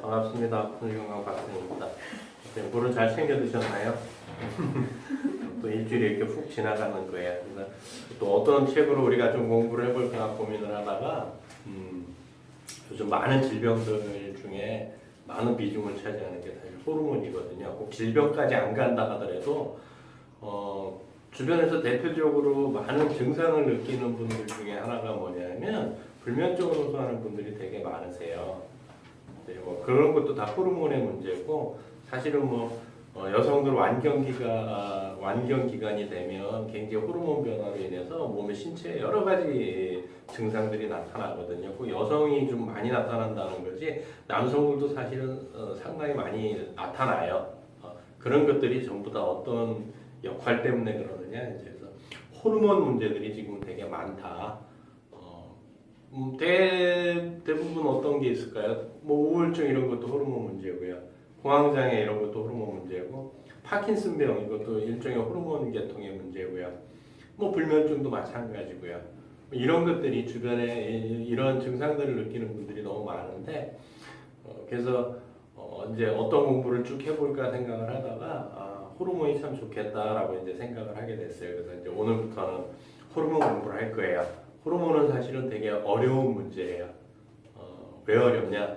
반갑습니다. 분리건강 박사입니다. 네, 물을 잘 챙겨 드셨나요? 또 일주일이 이렇게 훅 지나가는 거예요. 그래서 또 어떤 책으로 우리가 좀 공부를 해볼까 고민을 하다가 요즘 많은 질병들 중에 많은 비중을 차지하는 게 사실 호르몬이거든요. 꼭 질병까지 안 간다 하더라도 주변에서 대표적으로 많은 증상을 느끼는 분들 중에 하나가 뭐냐면 불면증을 호소하는 분들이 되게 많으세요. 네, 뭐 그런 것도 다 호르몬의 문제고 사실은 여성들 완경 기간이 되면 굉장히 호르몬 변화로 인해서 몸의 신체에 여러 가지 증상들이 나타나거든요. 그 여성이 좀 많이 나타난다는 거지 남성들도 사실은 상당히 많이 나타나요. 그런 것들이 전부 다 어떤 역할 때문에 그러느냐 이제 그래서 호르몬 문제들이 지금 되게 많다. 대부분 어떤 게 있을까요? 뭐 우울증 이런 것도 호르몬 문제고요. 공황장애 이런 것도 호르몬 문제고, 파킨슨병 이것도 일종의 호르몬 계통의 문제고요. 뭐 불면증도 마찬가지고요. 이런 것들이 주변에 이런 증상들을 느끼는 분들이 너무 많은데, 그래서 이제 어떤 공부를 쭉 해볼까 생각을 하다가 호르몬이 참 좋겠다라고 이제 생각을 하게 됐어요. 그래서 이제 오늘부터는 호르몬 공부를 할 거예요. 호르몬은 사실은 되게 어려운 문제예요. 왜 어렵냐?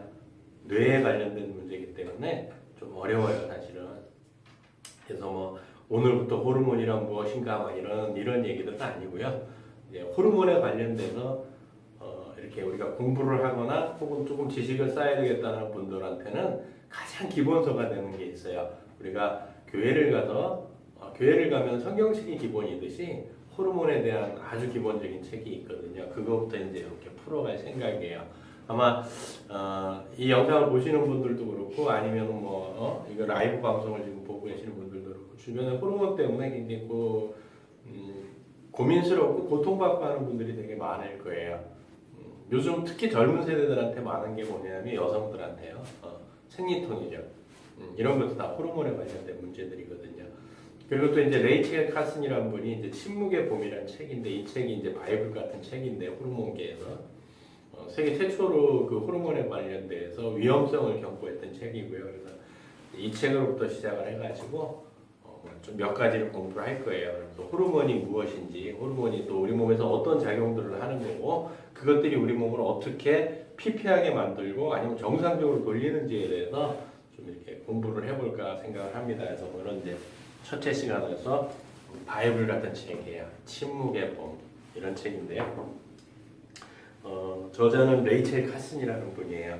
뇌에 관련된 문제이기 때문에 좀 어려워요, 사실은. 그래서 오늘부터 호르몬이란 무엇인가 이런 얘기들은 아니고요. 이제 호르몬에 관련돼서 이렇게 우리가 공부를 하거나 혹은 조금 지식을 쌓아야 되겠다는 분들한테는 가장 기본서가 되는 게 있어요. 우리가 교회를 가면 성경책이 기본이듯이 호르몬에 대한 아주 기본적인 책이 있거든요. 그거부터 이제 이렇게 풀어갈 생각이에요. 아마 이 영상을 보시는 분들도 그렇고 아니면 이거 라이브 방송을 지금 보고 계시는 분들도 그렇고 주변에 호르몬 때문에 굉장히 고민스럽고 고통받고 하는 분들이 되게 많을 거예요. 요즘 특히 젊은 세대들한테 많은 게 뭐냐면 여성들한테요. 생리통이죠. 이런 것도 다 호르몬에 관련된 문제들이거든요. 그리고 또 이제 레이첼 카슨이라는 분이 이제 침묵의 봄이라는 책인데 이 책이 이제 바이블 같은 책인데 호르몬계에서 세계 최초로 그 호르몬에 관련돼서 위험성을 경고했던 책이고요. 그래서 이 책으로부터 시작을 해가지고 좀 몇 가지를 공부를 할 거예요. 그래서 호르몬이 무엇인지, 호르몬이 또 우리 몸에서 어떤 작용들을 하는 거고, 그것들이 우리 몸을 어떻게 피폐하게 만들고 아니면 정상적으로 돌리는지에 대해서 좀 이렇게 공부를 해볼까 생각을 합니다. 그래서 오늘은 이제 첫째 시간에서 바이블 같은 책이에요. 침묵의 봄 이런 책인데요. 저자는 레이첼 카슨이라는 분이에요.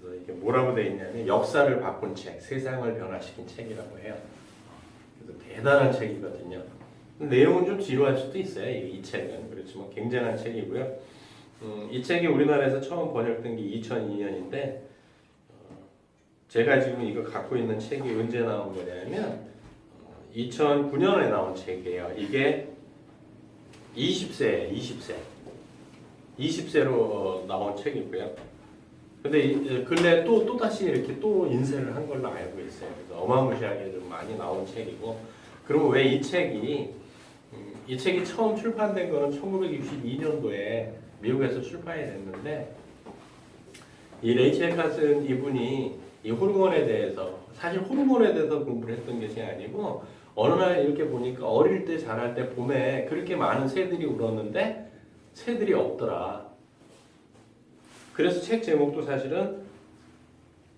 그래서 이게 뭐라고 되어 있냐면 역사를 바꾼 책, 세상을 변화시킨 책이라고 해요. 그래서 대단한 책이거든요. 내용은 좀 지루할 수도 있어요. 이 책은 그렇지만 굉장한 책이고요. 이 책이 우리나라에서 처음 번역된 게 2002년인데 제가 지금 이거 갖고 있는 책이 언제 나온 거냐면 2009년에 나온 책이에요. 이게 20세로 나온 책이고요. 근데 근래 또 다시 이렇게 또 인쇄를 한 걸로 알고 있어요. 그래서 어마무시하게 좀 많이 나온 책이고. 그리고 왜 이 책이 처음 출판된 거는 1962년도에 미국에서 출판이 됐는데 이 레이첼 카슨 이분이 이 호르몬에 대해서 사실 호르몬에 대해서 공부를 했던 것이 아니고 어느 날 이렇게 보니까 어릴 때 자랄 때 봄에 그렇게 많은 새들이 울었는데 새들이 없더라. 그래서 책 제목도 사실은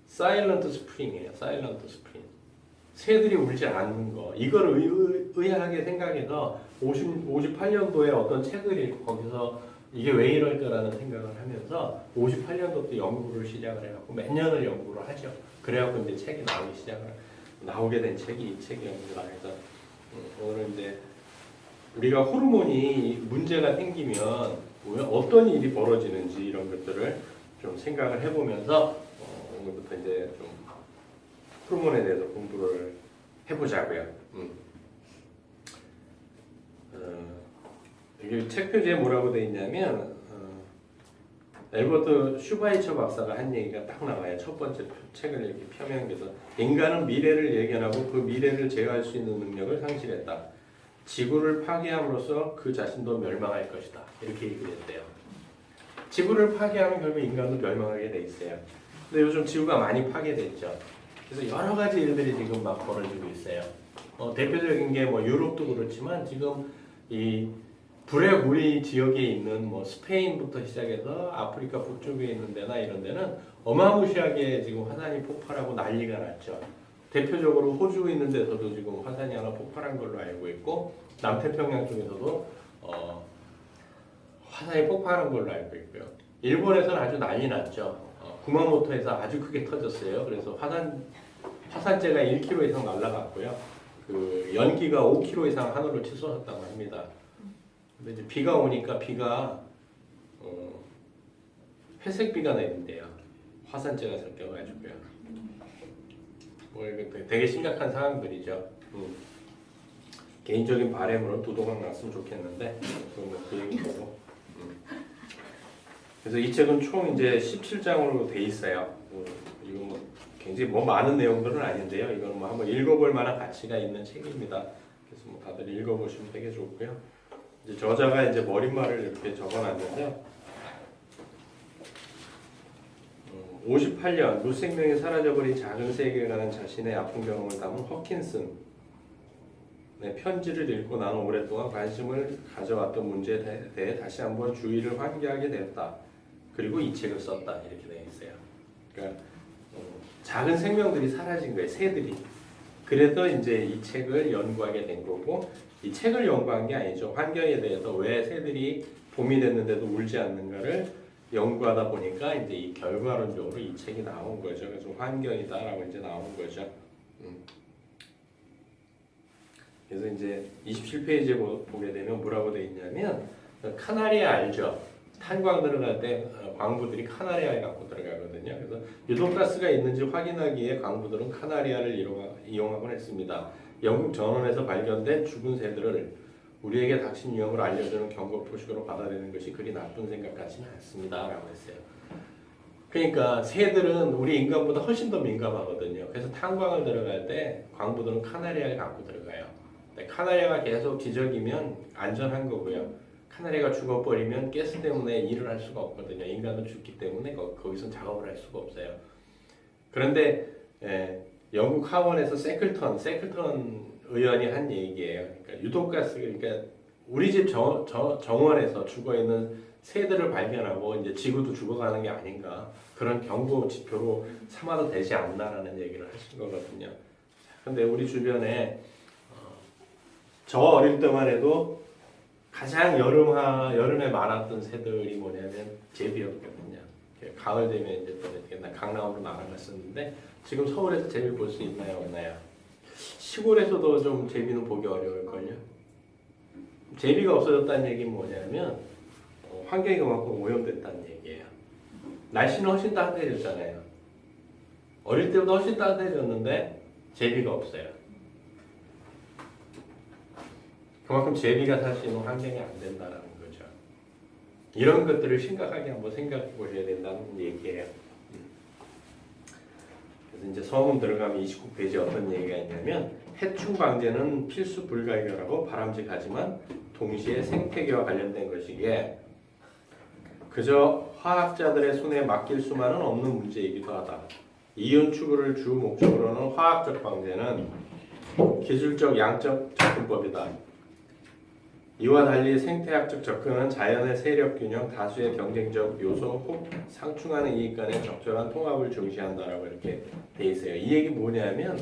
Silent Spring이에요. Silent Spring. 새들이 울지 않는 거. 이걸 의아하게 생각해서 58년도에 어떤 책을 읽고 거기서 이게 왜 이럴까라는 생각을 하면서 58년도부터 연구를 시작을 해갖고 몇 년을 연구를 하죠. 그래갖고 이제 책이 나오게 된 책이 이 책이었습니다. 그래서 오늘 이제 우리가 호르몬이 문제가 생기면 어떤 일이 벌어지는지 이런 것들을 좀 생각을 해보면서 오늘부터 이제 좀 호르몬에 대해서 공부를 해보자고요. 여기 책 표지에 뭐라고 되어 있냐면 엘버트 슈바이처 박사가 한 얘기가 딱 나와요. 첫 번째 책을 이렇게 펴면서 인간은 미래를 예견하고 그 미래를 제어할 수 있는 능력을 상실했다. 지구를 파괴함으로써 그 자신도 멸망할 것이다. 이렇게 얘기를 했대요. 지구를 파괴하면 결국 인간도 멸망하게 돼 있어요. 근데 요즘 지구가 많이 파괴됐죠. 그래서 여러 가지 일들이 지금 막 벌어지고 있어요. 대표적인 게 뭐 유럽도 그렇지만 지금 이 불의 우리 지역에 있는 뭐 스페인부터 시작해서 아프리카 북쪽에 있는 데나 이런 데는 어마무시하게 지금 화산이 폭발하고 난리가 났죠. 대표적으로 호주에 있는 데서도 지금 화산이 하나 폭발한 걸로 알고 있고 남태평양 쪽에서도 화산이 폭발한 걸로 알고 있고요. 일본에서는 아주 난리 났죠. 구마모토에서 아주 크게 터졌어요. 그래서 화산재가 1km 이상 날아갔고요. 그 연기가 5km 이상 하늘로 치솟았다고 합니다. 근데 이제 비가 오니까 비가 회색 비가 내린대요. 화산재가 섞여가지고요. 뭐 이거 되게 심각한 상황들이죠. 개인적인 바람으로는 두도강 났으면 좋겠는데 그 얘기고. 그래서 이 책은 총 이제 17장으로 돼 있어요. 이거 뭐 굉장히 뭐 많은 내용들은 아닌데요. 이건 뭐 한번 읽어볼 만한 가치가 있는 책입니다. 그래서 뭐 다들 읽어보시면 되게 좋고요. 이제 저자가 이제 머릿말을 이렇게 적어놨는데요. 58년 무생명이 사라져버린 작은 세계라는 자신의 아픈 경험을 담은 허킨슨의 편지를 읽고 나는 오랫동안 관심을 가져왔던 문제에 대해 다시 한번 주의를 환기하게 되었다. 그리고 이 책을 썼다. 이렇게 되어 있어요. 그러니까 작은 생명들이 사라진 거예요. 새들이. 그래서 이제 이 책을 연구하게 된 거고 이 책을 연구한 게 아니죠. 환경에 대해서 왜 새들이 봄이 됐는데도 울지 않는가를 연구하다 보니까 이제 이 결과론적으로 이 책이 나온 거죠. 그래서 환경이다라고 이제 나온 거죠. 그래서 이제 27페이지에 보게 되면 뭐라고 되어 있냐면 카나리아 알죠? 탄광 들어갈 때 광부들이 카나리아에 갖고 들어가거든요. 그래서 유독가스가 있는지 확인하기 위해 광부들은 카나리아를 이용하곤 했습니다. 영국 전원에서 발견된 죽은 새들을 우리에게 닥친 위험을 알려주는 경고 표식으로 받아들이는 것이 그리 나쁜 생각 같지는 않습니다. 라고 했어요. 그러니까 새들은 우리 인간보다 훨씬 더 민감하거든요. 그래서 탄광을 들어갈 때 광부들은 카나리아를 갖고 들어가요. 카나리아가 계속 기적이면 안전한 거고요. 카나리아가 죽어버리면 가스 때문에 일을 할 수가 없거든요. 인간은 죽기 때문에 거기서 작업을 할 수가 없어요. 그런데 영국 하원에서 세클턴 의원이 한 얘기예요. 그러니까 유독가스, 그러니까 우리 집 정원에서 죽어 있는 새들을 발견하고 이제 지구도 죽어가는 게 아닌가 그런 경고 지표로 삼아도 되지 않나라는 얘기를 하신 거거든요. 근데 우리 주변에 저 어릴 때만 해도 가장 여름에 많았던 새들이 뭐냐면 제비였거든요. 가을 되면 이제 또 이렇게 강남으로 나가갔었는데 지금 서울에서 제비 볼 수 있나요, 없나요? 시골에서도 좀 제비는 보기 어려울걸요. 제비가 없어졌다는 얘기는 뭐냐면 환경이 그만큼 오염됐다는 얘기예요. 날씨는 훨씬 따뜻해졌잖아요. 어릴 때보다 훨씬 따뜻해졌는데 제비가 없어요. 그만큼 제비가 살 수 있는 환경이 안 된다는 거죠. 이런 것들을 심각하게 한번 생각해 보셔야 된다는 얘기예요. 그래서 이제 서문 들어가면 29페이지에 어떤 얘기가 있냐면 해충 방제는 필수 불가결하고 바람직하지만 동시에 생태계와 관련된 것이기에 그저 화학자들의 손에 맡길 수만은 없는 문제이기도 하다. 이윤 추구를 주 목적으로는 화학적 방제는 기술적 양적 접근법이다. 이와 달리 생태학적 접근은 자연의 세력 균형, 다수의 경쟁적 요소 혹 상충하는 이익 간의 적절한 통합을 중시한다라고 이렇게 돼 있어요. 이 얘기 뭐냐면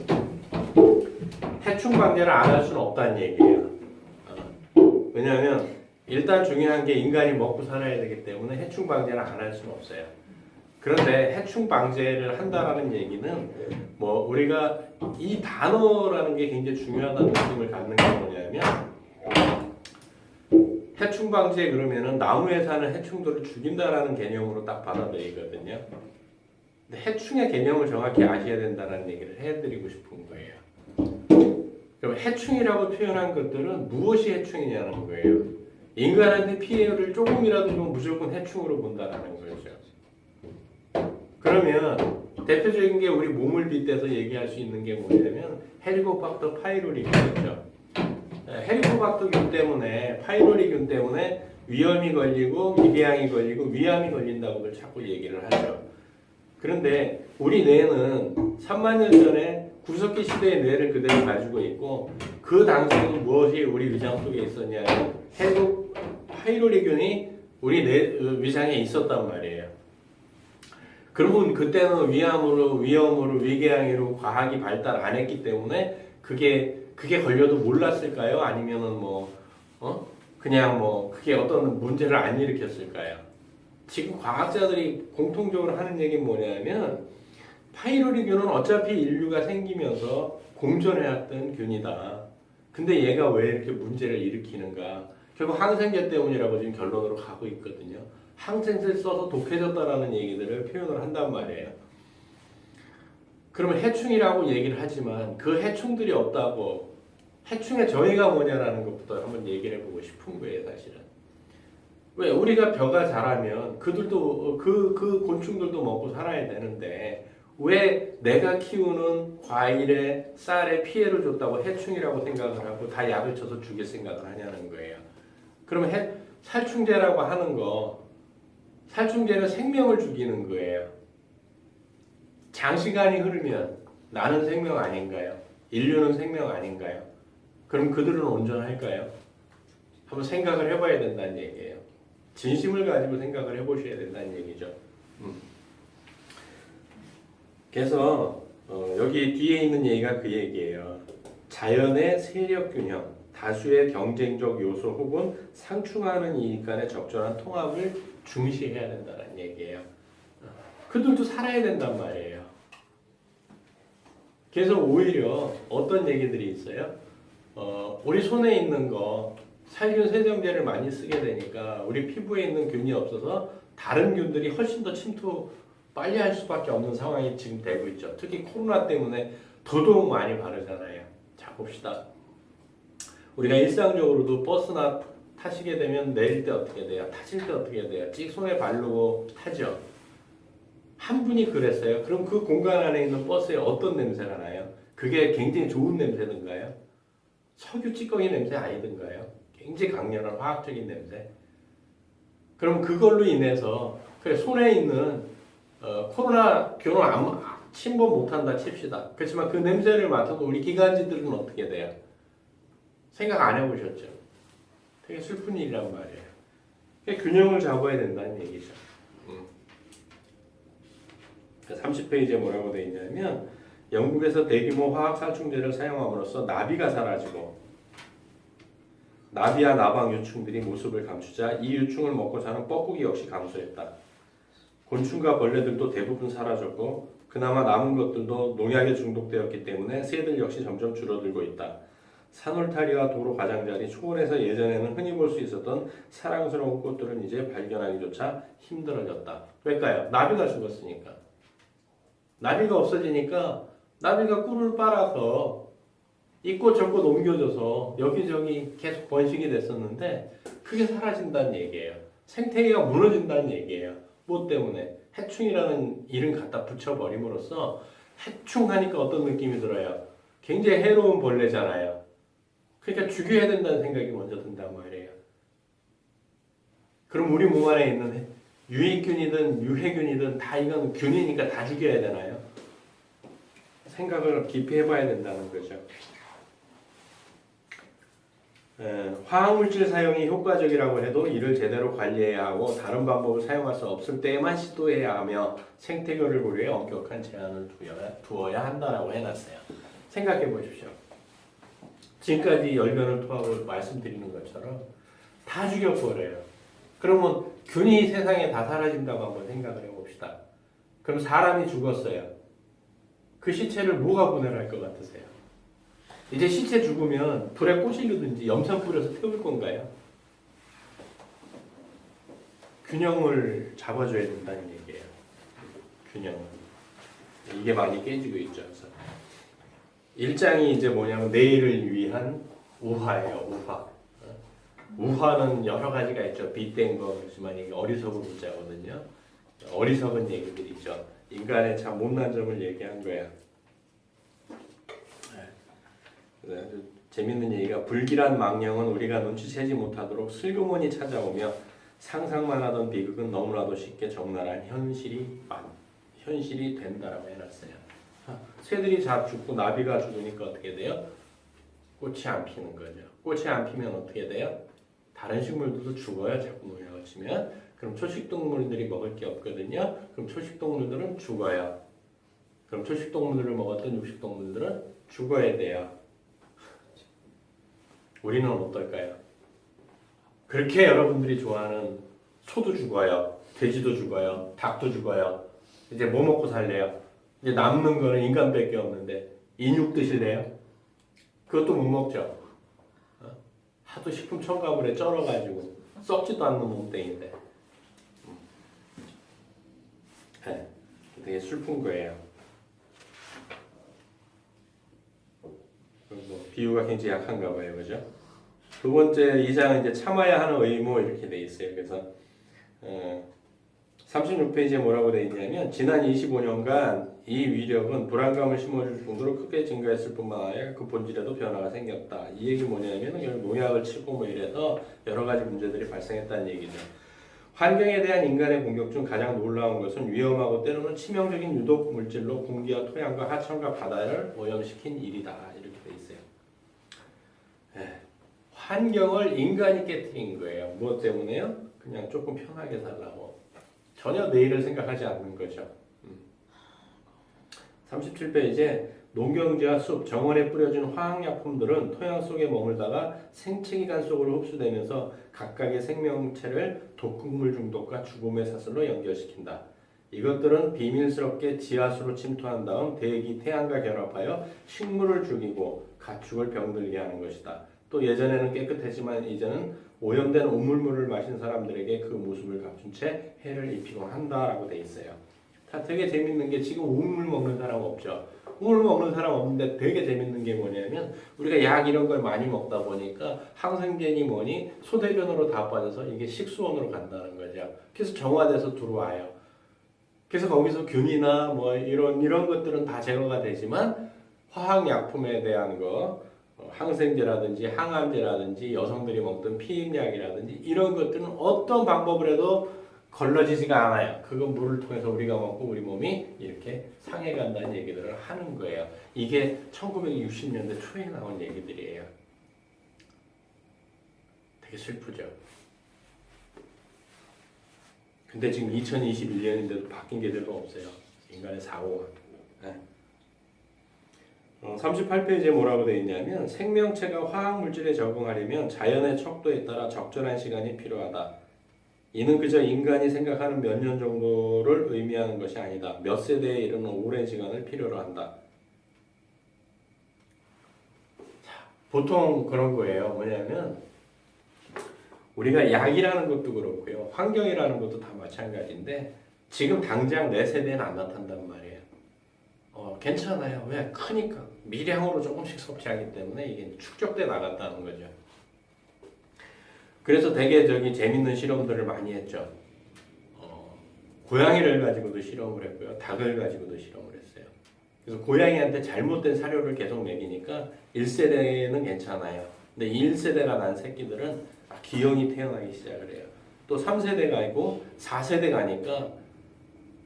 해충 방제를 안 할 수는 없다는 얘기예요. 왜냐하면 일단 중요한 게 인간이 먹고 살아야 되기 때문에 해충 방제를 안 할 수는 없어요. 그런데 해충 방제를 한다라는 얘기는 뭐 우리가 이 단어라는 게 굉장히 중요하다는 느낌을 갖는 게 뭐냐면 해충 방제 그러면은 나무에 사는 해충들을 죽인다라는 개념으로 딱 받아들이거든요. 근데 해충의 개념을 정확히 아셔야 된다는 얘기를 해드리고 싶은 거예요. 그럼 해충이라고 표현한 것들은 무엇이 해충이냐는 거예요. 인간한테 피해를 조금이라도 주면 무조건 해충으로 본다라는 거죠. 그러면 대표적인 게 우리 몸을 빗대서 얘기할 수 있는 게 뭐냐면 헬리코박터 파이로리균이죠. 헬리코박터균 때문에 파이로리균 때문에 위염이 걸리고 위궤양이 걸리고 위암이 걸린다고들 자꾸 얘기를 하죠. 그런데 우리 뇌는 3만 년 전에 구석기 시대의 뇌를 그대로 가지고 있고 그 당시에는 무엇이 우리 위장 속에 있었냐면 해독 파이로리균이 우리 뇌 위장에 있었단 말이에요. 그러면 그때는 위험으로 위궤양으로 과학이 발달 안 했기 때문에 그게 걸려도 몰랐을까요? 아니면은 그냥 그게 어떤 문제를 안 일으켰을까요? 지금 과학자들이 공통적으로 하는 얘기는 뭐냐면 파이로리균은 어차피 인류가 생기면서 공존해왔던 균이다. 근데 얘가 왜 이렇게 문제를 일으키는가? 결국 항생제 때문이라고 지금 결론으로 가고 있거든요. 항생제를 써서 독해졌다라는 얘기들을 표현을 한단 말이에요. 그러면 해충이라고 얘기를 하지만 그 해충들이 없다고 해충의 정의가 뭐냐라는 것부터 한번 얘기를 해보고 싶은 거예요, 사실은. 왜 우리가 벼가 자라면 그들도 그 곤충들도 먹고 살아야 되는데 왜 내가 키우는 과일에 쌀에 피해를 줬다고 해충이라고 생각을 하고 다 약을 쳐서 죽일 생각을 하냐는 거예요. 그러면 살충제라고 하는 거 살충제는 생명을 죽이는 거예요. 장시간이 흐르면 나는 생명 아닌가요? 인류는 생명 아닌가요? 그럼 그들은 온전할까요? 한번 생각을 해봐야 된다는 얘기예요. 진심을 가지고 생각을 해보셔야 된다는 얘기죠. 그래서 여기 뒤에 있는 얘기가 그 얘기예요. 자연의 세력 균형, 다수의 경쟁적 요소 혹은 상충하는 이익 간의 적절한 통합을 중시해야 된다는 얘기예요. 그들도 살아야 된단 말이에요. 그래서 오히려 어떤 얘기들이 있어요? 우리 손에 있는 거 살균 세정제를 많이 쓰게 되니까 우리 피부에 있는 균이 없어서 다른 균들이 훨씬 더 침투 빨리 할 수밖에 없는 상황이 지금 되고 있죠. 특히 코로나 때문에 더더욱 많이 바르잖아요. 자, 봅시다. 우리가 일상적으로도 버스나 타시게 되면 내릴 때 어떻게 돼요? 타실 때 어떻게 돼요? 찍 손에 바르고 타죠. 한 분이 그랬어요. 그럼 그 공간 안에 있는 버스에 어떤 냄새가 나요? 그게 굉장히 좋은 냄새든가요? 석유 찌꺼기 냄새 아니든가요? 굉장히 강렬한 화학적인 냄새. 그럼 그걸로 인해서 손에 있는 코로나 균을 침범 못한다 칩시다. 그렇지만 그 냄새를 맡아도 우리 기관지들은 어떻게 돼요? 생각 안 해보셨죠? 되게 슬픈 일이란 말이에요. 균형을 잡아야 된다는 얘기죠. 30페이지에 뭐라고 되어 있냐면 영국에서 대규모 화학 살충제를 사용함으로써 나비가 사라지고 나비와 나방 유충들이 모습을 감추자 이 유충을 먹고 사는 뻐꾸기 역시 감소했다. 곤충과 벌레들도 대부분 사라졌고 그나마 남은 것들도 농약에 중독되었기 때문에 새들 역시 점점 줄어들고 있다. 산울타리와 도로 가장자리, 초원에서 예전에는 흔히 볼 수 있었던 사랑스러운 꽃들은 이제 발견하기조차 힘들어졌다. 왜일까요? 나비가 죽었으니까. 나비가 없어지니까 나비가 꿀을 빨아서 이 꽃 저 꽃 옮겨줘서 여기저기 계속 번식이 됐었는데 그게 사라진다는 얘기예요. 생태계가 무너진다는 얘기예요. 뭐 때문에? 해충이라는 이름 갖다 붙여버림으로써 해충하니까 어떤 느낌이 들어요? 굉장히 해로운 벌레잖아요. 그러니까 죽여야 된다는 생각이 먼저 든단 말이에요. 그럼 우리 몸 안에 있는 유익균이든 유해균이든 다 이건 균이니까 다 죽여야 되나요? 생각을 깊이 해봐야 된다는 거죠. 화학물질 사용이 효과적이라고 해도 이를 제대로 관리해야 하고 다른 방법을 사용할 수 없을 때에만 시도해야 하며 생태계를 고려해 엄격한 제한을 두어야 한다라고 해놨어요. 생각해 보십시오. 지금까지 열변을 토하고 말씀드리는 것처럼 다 죽여버려요. 그러면 균이 세상에 다 사라진다고 한번 생각을 해봅시다. 그럼 사람이 죽었어요. 그 시체를 뭐가 분해할 것 같으세요? 이제 시체 죽으면 불에 꼬시르든지 염산 뿌려서 태울 건가요? 균형을 잡아줘야 된다는 얘기예요. 균형을. 이게 많이 깨지고 있죠. 그래서 1장이 이제 뭐냐면 내일을 위한 우화예요. 우화. 우화는 여러 가지가 있죠. 빗댄 거 그렇지만 이게 어리석은 문자거든요. 어리석은 얘기들이죠. 인간의 참 못난 점을 얘기한 거야. 아주 재밌는 얘기가 불길한 망령은 우리가 눈치채지 못하도록 슬그머니 찾아오며 상상만 하던 비극은 너무나도 쉽게 적나라한 현실이 된다라고 해놨어요. 새들이 다 죽고 나비가 죽으니까 어떻게 돼요? 꽃이 안 피는 거죠. 꽃이 안 피면 어떻게 돼요? 다른 식물들도 죽어요. 자꾸 농약을 치면. 그럼 초식동물들이 먹을 게 없거든요. 그럼 초식동물들은 죽어요. 그럼 초식동물들을 먹었던 육식동물들은 죽어야 돼요. 우리는 어떨까요? 그렇게 여러분들이 좋아하는 소도 죽어요. 돼지도 죽어요. 닭도 죽어요. 이제 뭐 먹고 살래요? 이제 남는 거는 인간밖에 없는데 인육 드실래요? 그것도 못 먹죠. 하도 식품 첨가물에 쩔어가지고 썩지도 않는 몸뚱인데 네, 되게 슬픈 거예요. 그리고 비유가 굉장히 약한가 봐요, 그죠? 두 번째 2장은 이제 참아야 하는 의무 이렇게 돼 있어요. 그래서 36페이지에 뭐라고 돼 있냐면 지난 25년간 이 위력은 불안감을 심어줄 정도로 크게 증가했을 뿐만 아니라 그 본질에도 변화가 생겼다. 이 얘기 뭐냐면 결국 농약을 치고 뭐 이래서 여러 가지 문제들이 발생했다는 얘기죠. 환경에 대한 인간의 공격 중 가장 놀라운 것은 위험하고 때로는 치명적인 유독 물질로 공기와 토양과 하천과 바다를 오염시킨 일이다. 이렇게 돼 있어요. 네. 환경을 인간이 깨뜨린 거예요. 무엇 때문에요? 그냥 조금 편하게 살라고. 전혀 내일을 생각하지 않는 거죠. 37페이지에 농경지와 숲, 정원에 뿌려진 화학약품들은 토양 속에 머물다가 생체기관 속으로 흡수되면서 각각의 생명체를 독극물 중독과 죽음의 사슬로 연결시킨다. 이것들은 비밀스럽게 지하수로 침투한 다음 대기, 태양과 결합하여 식물을 죽이고 가축을 병들게 하는 것이다. 또 예전에는 깨끗했지만 이제는 오염된 우물물을 마신 사람들에게 그 모습을 갖춘 채 해를 입히곤 한다라고 돼 있어요. 다 되게 재밌는 게 지금 우물 먹는 사람 없죠. 우물 먹는 사람 없는데 되게 재밌는 게 뭐냐면 우리가 약 이런 걸 많이 먹다 보니까 항생제니 뭐니 소대변으로 다 빠져서 이게 식수원으로 간다는 거죠. 그래서 정화돼서 들어와요. 그래서 거기서 균이나 뭐 이런 것들은 다 제거가 되지만 화학약품에 대한 거 항생제라든지 항암제라든지 여성들이 먹던 피임약이라든지 이런 것들은 어떤 방법을 해도 걸러지지가 않아요. 그건 물을 통해서 우리가 먹고 우리 몸이 이렇게 상해간다는 얘기들을 하는 거예요. 이게 1960년대 초에 나온 얘기들이에요. 되게 슬프죠. 근데 지금 2021년인데도 바뀐 게 별로 없어요. 인간의 사고가. 네. 38페이지에 뭐라고 되어 있냐면 생명체가 화학물질에 적응하려면 자연의 척도에 따라 적절한 시간이 필요하다. 이는 그저 인간이 생각하는 몇 년 정도를 의미하는 것이 아니다. 몇 세대에 이르는 오랜 시간을 필요로 한다. 자, 보통 그런 거예요. 뭐냐면 우리가 약이라는 것도 그렇고요. 환경이라는 것도 다 마찬가지인데 지금 당장 내 세대는 안 나타난단 말이에요. 괜찮아요. 왜? 크니까. 미량으로 조금씩 섭취하기 때문에 이게 축적돼 나갔다는 거죠. 그래서 되게 재밌는 실험들을 많이 했죠. 고양이를 가지고도 실험을 했고요. 닭을 가지고도 실험을 했어요. 그래서 고양이한테 잘못된 사료를 계속 먹이니까 1세대는 괜찮아요. 근데 1세대가 난 새끼들은 기형이 태어나기 시작을 해요. 또 3세대가 있고 4세대 가니까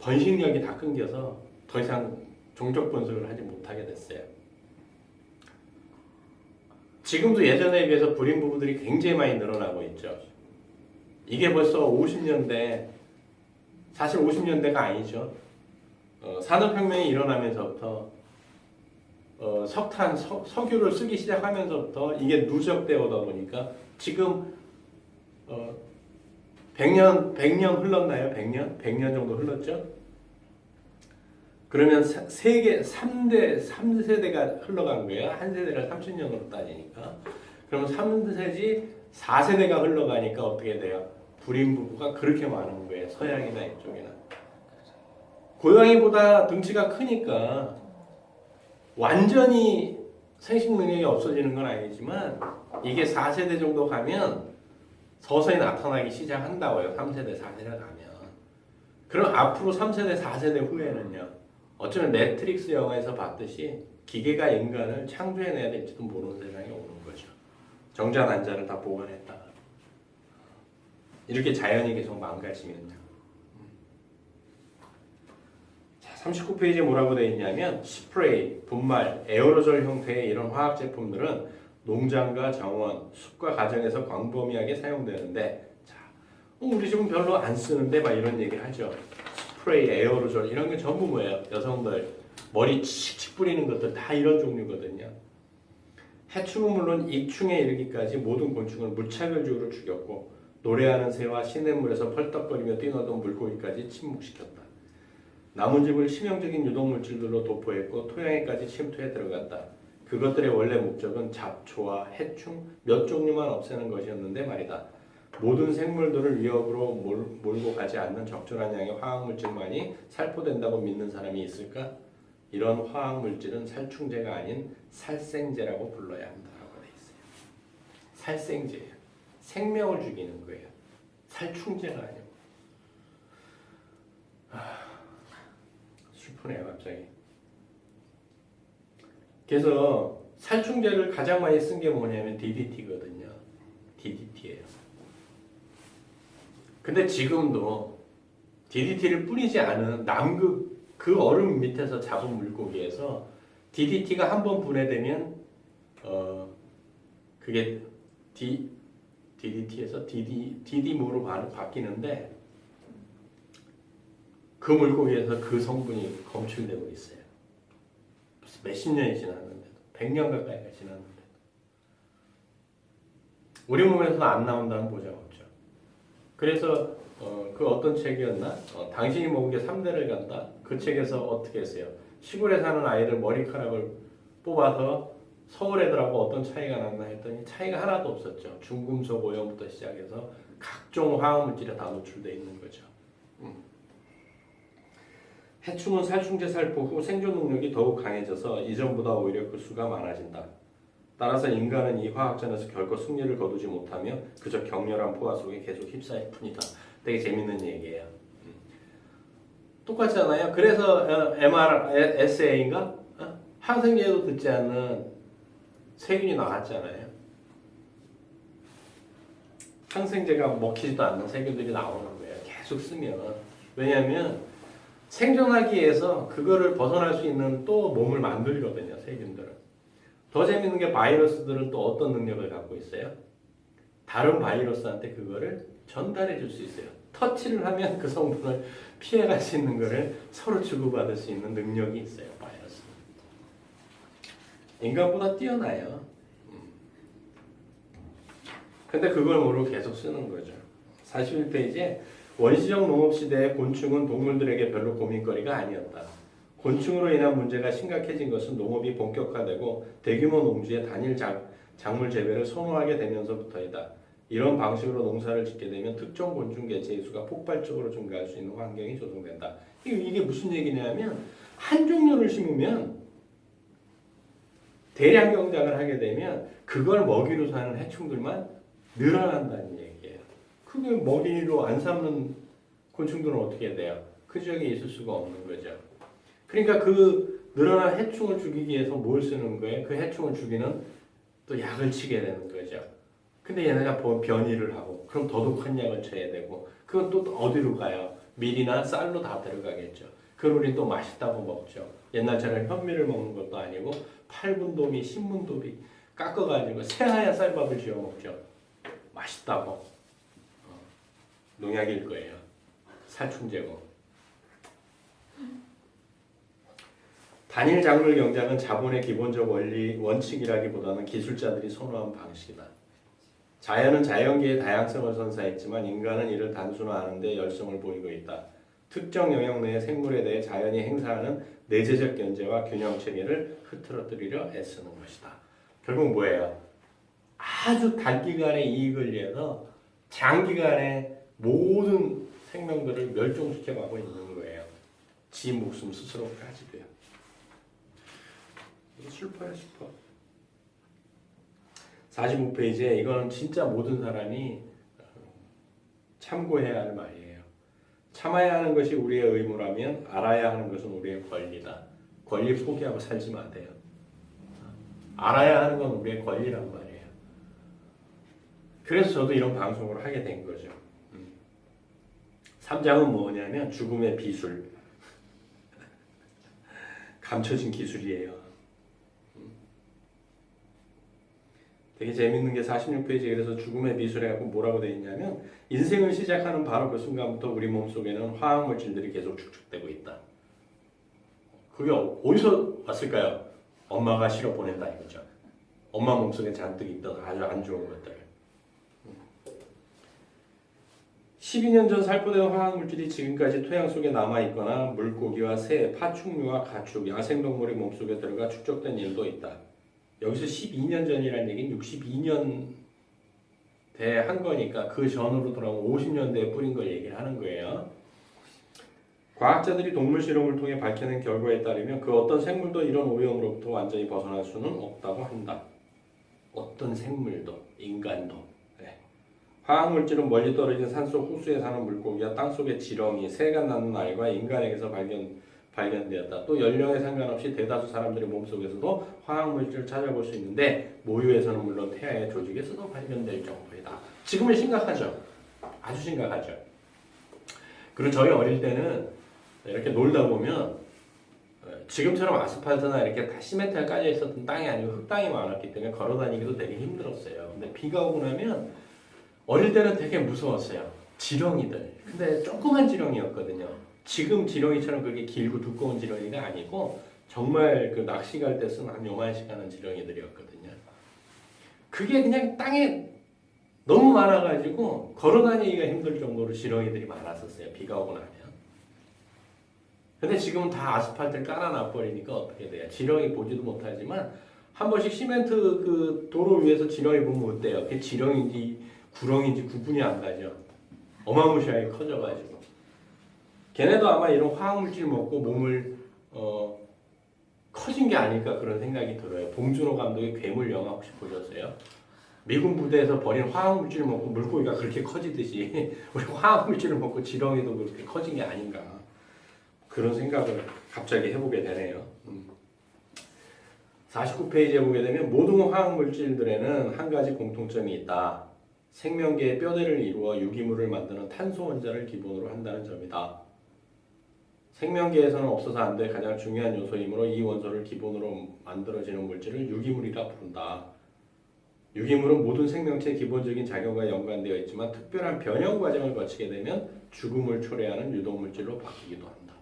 번식력이 다 끊겨서 더 이상 종족 번식을 하지 못하게 됐어요. 지금도 예전에 비해서 불임 부부들이 굉장히 많이 늘어나고 있죠. 이게 벌써 50년대, 사실 50년대가 아니죠. 산업혁명이 일어나면서부터 석탄, 석유를 쓰기 시작하면서부터 이게 누적되어다 보니까 지금 100년 흘렀나요? 100년 정도 흘렀죠? 그러면 세계 3세대가 흘러간 거예요. 한 세대를 30년으로 따지니까. 그럼 3세지 4세대가 흘러가니까 어떻게 돼요? 불임 부부가 그렇게 많은 거예요. 서양이나 이쪽에는. 고양이보다 등치가 크니까 완전히 생식 능력이 없어지는 건 아니지만 이게 4세대 정도 가면 서서히 나타나기 시작한다고요. 3세대, 4세대 가면. 그럼 앞으로 3세대, 4세대 후에는요. 어쩌면 매트릭스 영화에서 봤듯이 기계가 인간을 창조해내야 될지도 모르는 세상이 오는 거죠. 정자난자를 다 보관했다가. 이렇게 자연이 계속 망가지면요. 자, 39페이지에 뭐라고 되어 있냐면 스프레이, 분말, 에어로졸 형태의 이런 화학 제품들은 농장과 정원, 숲과 가정에서 광범위하게 사용되는데 자, 우리 집은 별로 안 쓰는데 막 이런 얘기 하죠. 스프레이, 에어로졸 이런 게 전부 뭐예요? 여성들 머리 칙칙 뿌리는 것들 다 이런 종류거든요. 해충은 물론 익충에 이르기까지 모든 곤충을 무차별적으로 죽였고 노래하는 새와 시냇물에서 펄떡거리며 뛰노던 물고기까지 침묵시켰다. 나무집을 치명적인 유독물질들로 도포했고 토양에까지 침투해 들어갔다. 그것들의 원래 목적은 잡초와 해충 몇 종류만 없애는 것이었는데 말이다. 모든 생물들을 위협으로 몰고 가지 않는 적절한 양의 화학물질만이 살포된다고 믿는 사람이 있을까? 이런 화학물질은 살충제가 아닌 살생제라고 불러야 한다라고 돼 있어요. 살생제예요. 생명을 죽이는 거예요. 살충제가 아니고. 슬프네요 갑자기. 그래서 살충제를 가장 많이 쓴 게 뭐냐면 DDT거든요. DDT예요. 근데 지금도 DDT를 뿌리지 않은 남극 그 얼음 밑에서 잡은 물고기에서 DDT가 한번 분해되면 그게 DDT에서 DD모로 바뀌는데 그 물고기에서 그 성분이 검출되고 있어요. 몇십 년이 지났는데도 100년 가까이가 지났는데도 우리 몸에서는 안 나온다는 보장 없죠. 그래서 그 어떤 책이었나? 당신이 먹은 게 3대를 간다. 그 책에서 어떻게 했어요? 시골에 사는 아이들 머리카락을 뽑아서 서울 애들하고 어떤 차이가 났나 했더니 차이가 하나도 없었죠. 중금속 오염부터 시작해서 각종 화학물질에 다 노출되어 있는 거죠. 해충은 살충제 살포 후 생존 능력이 더욱 강해져서 이전보다 오히려 그 수가 많아진다. 따라서 인간은 이 화학전에서 결코 승리를 거두지 못하며 그저 격렬한 포화 속에 계속 휩싸일 뿐이다. 되게 재밌는 얘기예요. 똑같잖아요. 그래서 MRSA인가? 항생제도 듣지 않는 세균이 나왔잖아요. 항생제가 먹히지도 않는 세균들이 나오는 거예요. 계속 쓰면. 왜냐하면 생존하기 위해서 그거를 벗어날 수 있는 또 몸을 만들거든요. 세균들은. 더 재밌는 게 바이러스들은 또 어떤 능력을 갖고 있어요? 다른 바이러스한테 그거를 전달해 줄 수 있어요. 터치를 하면 그 성분을 피해갈 수 있는 거를 서로 주고받을 수 있는 능력이 있어요. 바이러스. 인간보다 뛰어나요. 근데 그걸 모르고 계속 쓰는 거죠. 41페이지에 원시적 농업시대의 곤충은 동물들에게 별로 고민거리가 아니었다. 곤충으로 인한 문제가 심각해진 것은 농업이 본격화되고 대규모 농지의 단일 작물 재배를 선호하게 되면서부터이다. 이런 방식으로 농사를 짓게 되면 특정 곤충 개체의 수가 폭발적으로 증가할 수 있는 환경이 조성된다. 이게 무슨 얘기냐면 한 종류를 심으면 대량 경작을 하게 되면 그걸 먹이로 사는 해충들만 늘어난다는 얘기예요. 그게 먹이로 안 삼는 곤충들은 어떻게 돼요? 그 지역에 있을 수가 없는 거죠. 그러니까 그 늘어난 해충을 죽이기 위해서 뭘 쓰는 거예요? 그 해충을 죽이는 또 약을 치게 되는 거죠. 근데 얘네가 변이를 하고 그럼 더더욱한 약을 쳐야 되고 그건 또 어디로 가요? 밀이나 쌀로 다 들어가겠죠. 그걸 우리 또 맛있다고 먹죠. 옛날처럼 현미를 먹는 것도 아니고 팔분도미, 신분도미 깎아가지고 새하얀 쌀밥을 지어 먹죠. 맛있다고. 농약일 거예요. 살충제고. 단일 작물 경작은 자본의 기본적 원칙이라기보다는 기술자들이 선호한 방식이다. 자연은 자연계의 다양성을 선사했지만 인간은 이를 단순화하는 데 열성을 보이고 있다. 특정 영역 내의 생물에 대해 자연이 행사하는 내재적 견제와 균형 체계를 흐트러뜨리려 애쓰는 것이다. 결국 뭐예요? 아주 단기간의 이익을 위해서 장기간의 모든 생명들을 멸종시켜가고 있는 거예요. 지 목숨 스스로까지도요. 슬퍼요, 슬퍼. 45페이지에 이건 진짜 모든 사람이 참고해야 할 말이에요. 참아야 하는 것이 우리의 의무라면 알아야 하는 것은 우리의 권리다. 권리 포기하고 살지 마세요. 알아야 하는 건 우리의 권리란 말이에요. 그래서 저도 이런 방송을 하게 된 거죠. 3장은 뭐냐면 죽음의 비술. 감춰진 기술이에요. 되게 재밌는 게 46페이지 그래서 죽음의 미술에 갖고 뭐라고 되어 있냐면 인생을 시작하는 바로 그 순간부터 우리 몸속에는 화학 물질들이 계속 축적되고 있다. 그게 어디서 왔을까요? 엄마가 실어 보낸다 이거죠. 엄마 몸속에 잔뜩 있던 아주 안 좋은 것들. 12년 전 살포된 화학물질이 지금까지 토양 속에 남아있거나 물고기와 새, 파충류와 가축, 야생동물의 몸속에 들어가 축적된 일도 있다. 여기서 12년 전이라는 얘기는 62년 대 한 거니까 그 전으로 돌아오면 50년대에 뿌린 걸 얘기를 하는 거예요. 과학자들이 동물 실험을 통해 밝혀낸 결과에 따르면 그 어떤 생물도 이런 오염으로부터 완전히 벗어날 수는 없다고 한다. 어떤 생물도, 인간도. 네. 화학물질은 멀리 떨어진 산속 호수에 사는 물고기와 땅속의 지렁이, 새가 낳는 알과 인간에게서 발견되었다. 또 연령에 상관없이 대다수 사람들의 몸속에서도 화학물질을 찾아볼 수 있는데 모유에서는 물론 태아의 조직에서도 발견될 정도이다. 지금은 심각하죠. 아주 심각하죠. 그리고 저희 어릴 때는 이렇게 놀다 보면 지금처럼 아스팔트나 이렇게 다 시멘트가 깔려 있었던 땅이 아니고 흙땅이 많았기 때문에 걸어 다니기도 되게 힘들었어요. 근데 비가 오고 나면 어릴 때는 되게 무서웠어요. 지렁이들. 근데 조그만 지렁이였거든요. 지금 지렁이처럼 그렇게 길고 두꺼운 지렁이가 아니고 정말 그 낚시 갈 때 쓴 한 요만씩 하는 지렁이들이었거든요. 그게 그냥 땅에 너무 많아가지고 걸어 다니기가 힘들 정도로 지렁이들이 많았었어요. 비가 오고 나면. 근데 지금은 다 아스팔트를 깔아놔 버리니까 어떻게 돼요? 지렁이 보지도 못하지만 한 번씩 시멘트 그 도로 위에서 지렁이 보면 어때요? 그게 지렁이인지 구렁인지 구분이 안 가죠. 어마무시하게 커져가지고. 걔네도 아마 이런 화학물질 먹고 몸을 커진 게 아닐까 그런 생각이 들어요. 봉준호 감독의 괴물 영화 혹시 보셨어요? 미군 부대에서 버린 화학물질을 먹고 물고기가 그렇게 커지듯이 우리 화학물질을 먹고 지렁이도 그렇게 커진 게 아닌가 그런 생각을 갑자기 해보게 되네요. 49페이지에 보게 되면 모든 화학물질들에는 한 가지 공통점이 있다. 생명계의 뼈대를 이루어 유기물을 만드는 탄소 원자를 기본으로 한다는 점이다. 생명계에서는 없어서 안 될 가장 중요한 요소이므로 이 원소를 기본으로 만들어지는 물질을 유기물이라 부른다. 유기물은 모든 생명체의 기본적인 작용과 연관되어 있지만 특별한 변형 과정을 거치게 되면 죽음을 초래하는 유독물질로 바뀌기도 한다.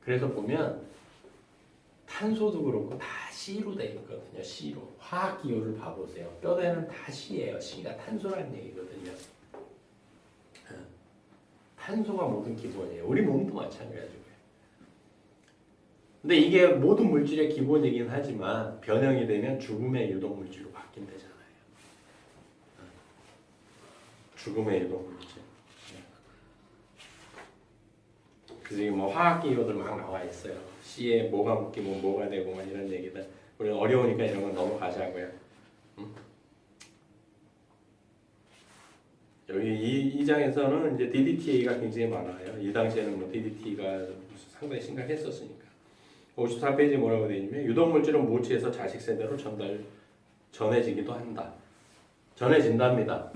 그래서 보면 탄소도 그렇고 다 C로 되어 있거든요. C로. 화학기호를 봐보세요. 뼈대는 다 C예요. C가 탄소라는 얘기거든요. 탄소가 모든 기본이에요. 우리 몸도 마찬가지고요. 근데 이게 모든 물질의 기본이긴 하지만 변형이 되면 죽음의 유독물질로 바뀐다잖아요. 죽음의 유독물질. 그래서 뭐 화학기호들 막 나와 있어요. C에 뭐가 묶이면 뭐가 되고 막 이런 얘기들. 우리는 어려우니까 이런 건 넘어가자고요. 여기 이 장에서는 이제 DDT가 굉장히 많아요. 이 당시에는 뭐 DDT가 상당히 심각했었으니까. 54페이지에 뭐라고 되어 있냐면 유독물질은 모체에서 자식 세대로 전해지기도 한다. 전해진답니다.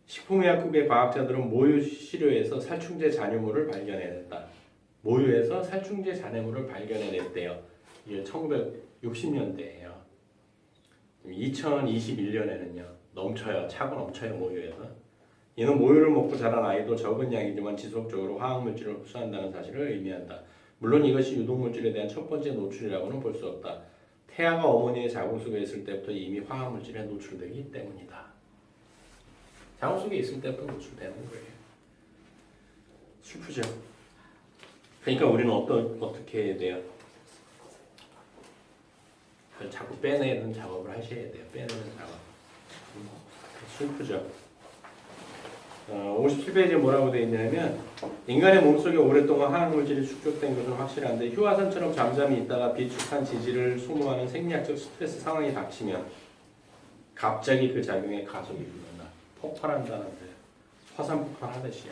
식품의약국의 과학자들은 모유 시료에서 살충제 잔여물을 발견해냈다. 모유에서 살충제 잔여물을 발견해냈대요. 이게 1960년대예요. 2021년에는요. 넘쳐요. 차고 넘쳐요. 모유에서. 이는 모유를 먹고 자란 아이도 적은 양이지만 지속적으로 화학물질을 흡수한다는 사실을 의미한다. 물론 이것이 유독물질에 대한 첫 번째 노출이라고는 볼 수 없다. 태아가 어머니의 자궁 속에 있을 때부터 이미 화학물질에 노출되기 때문이다. 자궁 속에 있을 때부터 노출되는 거예요. 슬프죠? 그러니까 우리는 어떻게 해야 돼요? 자꾸 빼내는 작업을 하셔야 돼요. 빼내는 작업. 슬프죠? 57페이지에 뭐라고 되어 있냐면 인간의 몸속에 오랫동안 화학물질이 축적된 것은 확실한데 휴화산처럼 잠잠히 있다가 비축한 지질을 소모하는 생리학적 스트레스 상황이 닥치면 갑자기 그 작용에 가속이 일어난다. 폭발한다는 거예요. 화산 폭발하듯이요.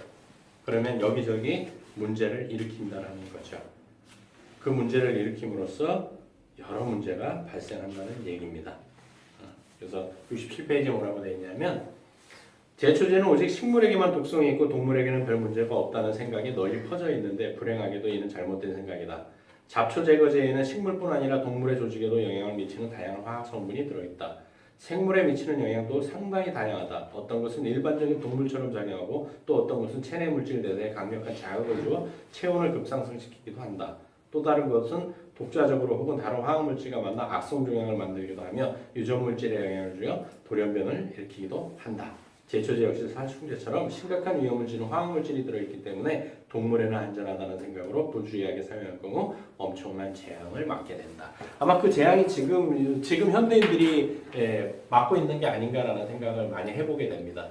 그러면 여기저기 문제를 일으킨다는 거죠. 그 문제를 일으킴으로써 여러 문제가 발생한다는 얘기입니다. 그래서 67페이지에 뭐라고 되어 있냐면 제초제는 오직 식물에게만 독성이 있고 동물에게는 별 문제가 없다는 생각이 널리 퍼져 있는데 불행하게도 이는 잘못된 생각이다. 잡초 제거제에는 식물뿐 아니라 동물의 조직에도 영향을 미치는 다양한 화학 성분이 들어있다. 생물에 미치는 영향도 상당히 다양하다. 어떤 것은 일반적인 동물처럼 작용하고 또 어떤 것은 체내 물질 내에 강력한 자극을 주어 체온을 급상승시키기도 한다. 또 다른 것은 독자적으로 혹은 다른 화학물질과 만나 악성 종양을 만들기도 하며 유전물질에 영향을 주어 돌연변을 일으키기도 한다. 제초제 역시 살충제처럼 심각한 위험물질은 화학물질이 들어있기 때문에 동물에는 안전하다는 생각으로 또 주의하게 사용할 경우 엄청난 재앙을 맞게 된다. 아마 그 재앙이 지금 현대인들이 맞고 있는 게 아닌가라는 생각을 많이 해보게 됩니다.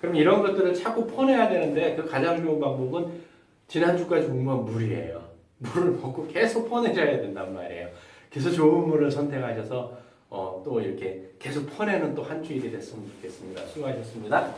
그럼 이런 것들을 자꾸 퍼내야 되는데 그 가장 좋은 방법은 지난주까지 공부한 물이에요. 물을 먹고 계속 퍼내줘야 된단 말이에요. 그래서 좋은 물을 선택하셔서 또 이렇게 계속 퍼내는 또 한 주일이 됐으면 좋겠습니다. 수고하셨습니다.